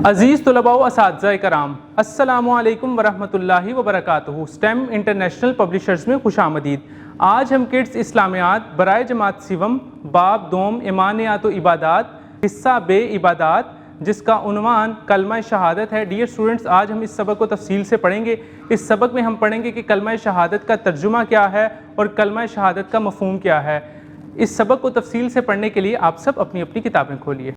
عزیز طلباء و اساتذہ کرام، السلام علیکم ورحمۃ اللہ وبرکاتہ۔ STEM انٹرنیشنل پبلشرز میں خوش آمدید۔ آج ہم کڈس اسلامیات برائے جماعت سیوم باب دوم ایمانیات و عبادات حصہ بے عبادات، جس کا عنوان کلمہ شہادت ہے۔ ڈیئر اسٹوڈنٹس، آج ہم اس سبق کو تفصیل سے پڑھیں گے۔ اس سبق میں ہم پڑھیں گے کہ کلمہ شہادت کا ترجمہ کیا ہے اور کلمہ شہادت کا مفہوم کیا ہے۔ اس سبق کو تفصیل سے پڑھنے کے لیے آپ سب اپنی اپنی کتابیں کھولیے۔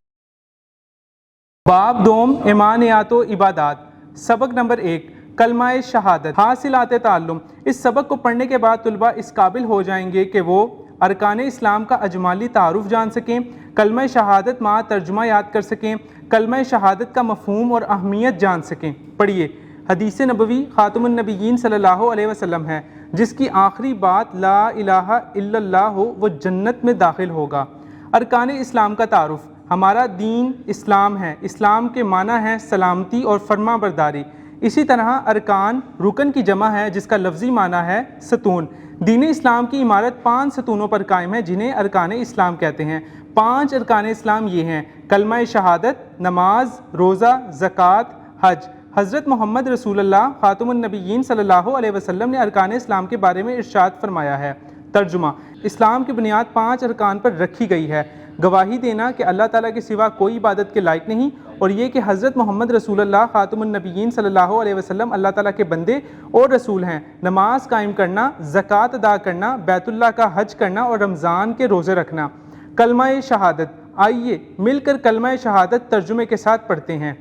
باب دوم ایمانیات و عبادات، سبق نمبر 1، کلمہ شہادت، حاصلات تعلم۔ اس سبق کو پڑھنے کے بعد طلبہ اس قابل ہو جائیں گے کہ وہ ارکان اسلام کا اجمالی تعارف جان سکیں، کلمہ شہادت مع ترجمہ یاد کر سکیں، کلمہ شہادت کا مفہوم اور اہمیت جان سکیں۔ پڑھیے، حدیث نبوی خاتم النبیین صلی اللہ علیہ وسلم ہے، جس کی آخری بات لا الہ الا اللہ ہو وہ جنت میں داخل ہوگا۔ ارکان اسلام کا تعارف۔ ہمارا دین اسلام ہے۔ اسلام کے معنی ہے سلامتی اور فرما برداری۔ اسی طرح ارکان رکن کی جمع ہے، جس کا لفظی معنی ہے ستون۔ دین اسلام کی عمارت 5 ستونوں پر قائم ہے، جنہیں ارکان اسلام کہتے ہیں۔ 5 ارکان اسلام یہ ہیں: کلمہ شہادت، نماز، روزہ، زکوٰۃ، حج۔ حضرت محمد رسول اللہ خاتم النبیین صلی اللہ علیہ وسلم نے ارکان اسلام کے بارے میں ارشاد فرمایا ہے۔ ترجمہ: اسلام کی بنیاد 5 ارکان پر رکھی گئی ہے: گواہی دینا کہ اللہ تعالیٰ کے سوا کوئی عبادت کے لائق نہیں، اور یہ کہ حضرت محمد رسول اللہ خاتم النبیین صلی اللہ علیہ وسلم اللہ تعالیٰ کے بندے اور رسول ہیں، نماز قائم کرنا، زکوٰۃ ادا کرنا، بیت اللہ کا حج کرنا اور رمضان کے روزے رکھنا۔ کلمہ شہادت۔ آئیے مل کر کلمہ شہادت ترجمے کے ساتھ پڑھتے ہیں۔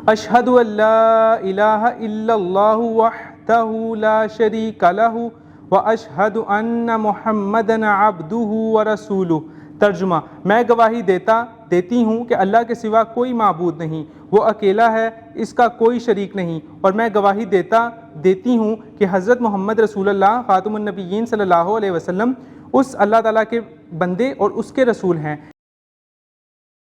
اشہد ان لا الہ الا اللہ وحدہ لا شریک لہ واشہد ان محمدًا عبدہ ورسولہ۔ ترجمہ: میں گواہی دیتی ہوں کہ اللہ کے سوا کوئی معبود نہیں، وہ اکیلا ہے، اس کا کوئی شریک نہیں، اور میں گواہی دیتی ہوں کہ حضرت محمد رسول اللہ خاتم النبیین صلی اللہ علیہ وسلم اس اللہ تعالیٰ کے بندے اور اس کے رسول ہیں۔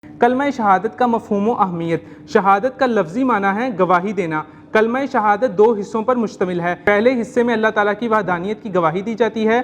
کلمہ شہادت کا مفہوم و اہمیت۔ شہادت کا لفظی معنی ہے گواہی دینا۔ کلمہ شہادت 2 حصوں پر مشتمل ہے۔ پہلے حصے میں اللہ تعالیٰ کی وحدانیت کی گواہی دی جاتی ہے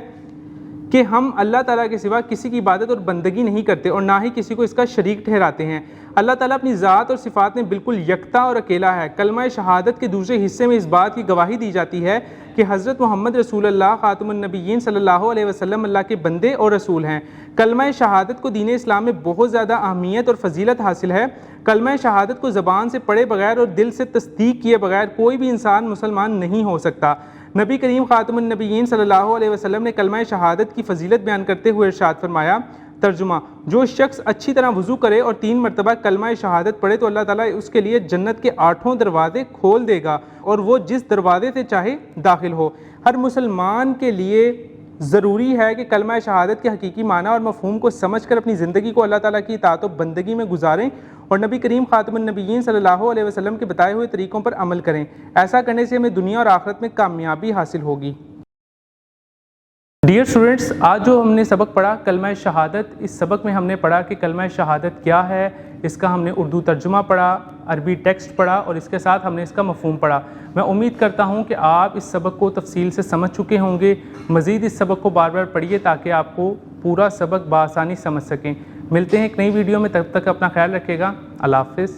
کہ ہم اللہ تعالیٰ کے سوا کسی کی عبادت اور بندگی نہیں کرتے اور نہ ہی کسی کو اس کا شریک ٹھہراتے ہیں۔ اللہ تعالیٰ اپنی ذات اور صفات میں بالکل یکتا اور اکیلا ہے۔ کلمہ شہادت کے دوسرے حصے میں اس بات کی گواہی دی جاتی ہے کہ حضرت محمد رسول اللہ خاتم النبیین صلی اللہ علیہ وسلم اللہ کے بندے اور رسول ہیں۔ کلمہ شہادت کو دین اسلام میں بہت زیادہ اہمیت اور فضیلت حاصل ہے۔ کلمہ شہادت کو زبان سے پڑھے بغیر اور دل سے تصدیق کیے بغیر کوئی بھی انسان مسلمان نہیں ہو سکتا۔ نبی کریم خاتم النبیین صلی اللہ علیہ وسلم نے کلمہ شہادت کی فضیلت بیان کرتے ہوئے ارشاد فرمایا۔ ترجمہ: جو شخص اچھی طرح وضو کرے اور 3 مرتبہ کلمہ شہادت پڑھے تو اللہ تعالیٰ اس کے لیے جنت کے 8 دروازے کھول دے گا اور وہ جس دروازے سے چاہے داخل ہو۔ ہر مسلمان کے لیے ضروری ہے کہ کلمہ شہادت کے حقیقی معنی اور مفہوم کو سمجھ کر اپنی زندگی کو اللہ تعالیٰ کی اطاعت و بندگی میں گزاریں اور نبی کریم خاتم النبیین صلی اللہ علیہ وسلم کے بتائے ہوئے طریقوں پر عمل کریں۔ ایسا کرنے سے ہمیں دنیا اور آخرت میں کامیابی حاصل ہوگی۔ ڈیئر اسٹوڈنٹس، آج جو ہم نے سبق پڑھا کلمہ شہادت، اس سبق میں ہم نے پڑھا کہ کلمہ شہادت کیا ہے، اس کا ہم نے اردو ترجمہ پڑھا، عربی ٹیکسٹ پڑھا اور اس کے ساتھ ہم نے اس کا مفہوم پڑھا۔ میں امید کرتا ہوں کہ آپ اس سبق کو تفصیل سے سمجھ چکے ہوں گے۔ مزید اس سبق کو بار بار پڑھیے تاکہ آپ کو پورا سبق بآسانی سمجھ سکیں۔ ملتے ہیں ایک نئی ویڈیو میں، تب تک اپنا خیال رکھیے گا۔ اللہ حافظ۔